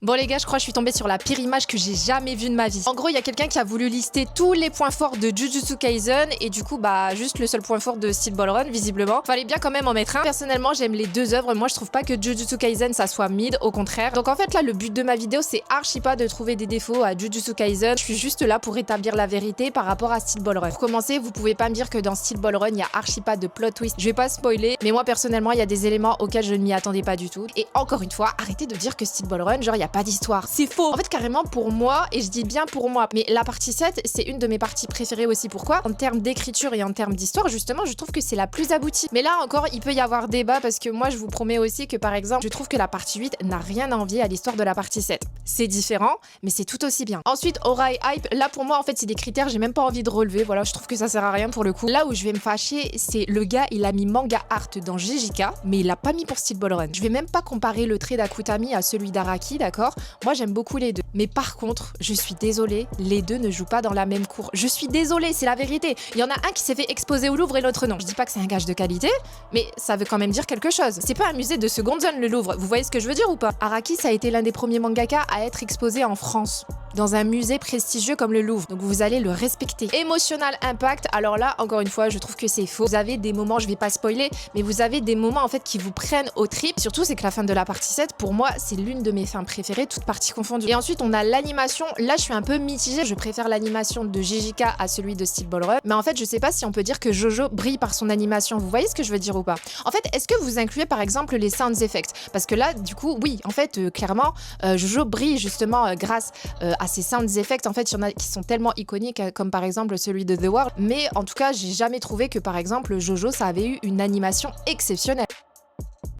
Bon les gars, je crois que je suis tombée sur la pire image que j'ai jamais vue de ma vie. En gros, il y a quelqu'un qui a voulu lister tous les points forts de Jujutsu Kaisen et du coup, bah juste le seul point fort de Steel Ball Run, visiblement. Fallait bien quand même en mettre un. Personnellement, j'aime les deux œuvres. Moi, je trouve pas que Jujutsu Kaisen ça soit mid, au contraire. Donc en fait, là, le but de ma vidéo, c'est archi pas de trouver des défauts à Jujutsu Kaisen. Je suis juste là pour établir la vérité par rapport à Steel Ball Run. Pour commencer, vous pouvez pas me dire que dans Steel Ball Run, il y a archi pas de plot twist. Je vais pas spoiler, mais moi personnellement, il y a des éléments auxquels je ne m'y attendais pas du tout. Et encore une fois, arrêtez de dire que Steel Ball Run, genre, il y a pas d'histoire. C'est faux. En fait, carrément, pour moi, et je dis bien pour moi, mais la partie 7, c'est une de mes parties préférées aussi. Pourquoi? En termes d'écriture et en termes d'histoire, justement, je trouve que c'est la plus aboutie. Mais là encore, il peut y avoir débat parce que moi, je vous promets aussi que, par exemple, je trouve que la partie 8 n'a rien à envier à l'histoire de la partie 7. C'est différent, mais c'est tout aussi bien. Ensuite, aura et hype, là, pour moi, en fait, c'est des critères, j'ai même pas envie de relever. Voilà, je trouve que ça sert à rien pour le coup. Là où je vais me fâcher, c'est le gars, il a mis manga art dans JJK, mais il l'a pas mis pour Steel Ball Run. Je vais même pas comparer le trait d'Akutami à celui d'Araki, d'accord? Moi, j'aime beaucoup les deux. Mais par contre, je suis désolée, les deux ne jouent pas dans la même cour. Je suis désolée, c'est la vérité. Il y en a un qui s'est fait exposer au Louvre et l'autre non. Je dis pas que c'est un gage de qualité, mais ça veut quand même dire quelque chose. C'est pas un musée de seconde zone, le Louvre. Vous voyez ce que je veux dire ou pas? Araki, ça a été l'un des premiers mangaka à être exposé en France, dans un musée prestigieux comme le Louvre. Donc vous allez le respecter. Emotional Impact, alors là, encore une fois, je trouve que c'est faux. Vous avez des moments, je vais pas spoiler, mais vous avez des moments en fait qui vous prennent au trip. Surtout, c'est que la fin de la partie 7, pour moi, c'est l'une de mes fins préférées, toutes parties confondues. Et ensuite, on a l'animation. Là, je suis un peu mitigée. Je préfère l'animation de JJK à celui de Steel Ball Run. Mais en fait, je sais pas si on peut dire que Jojo brille par son animation. Vous voyez ce que je veux dire ou pas? En fait, est-ce que vous incluez par exemple les sound effects? Parce que là, du coup, oui, en fait, clairement, Jojo brille justement grâce à ces sound effects. En fait, il y en a qui sont tellement iconiques, comme par exemple celui de The World. Mais en tout cas, j'ai jamais trouvé que par exemple Jojo, ça avait eu une animation exceptionnelle.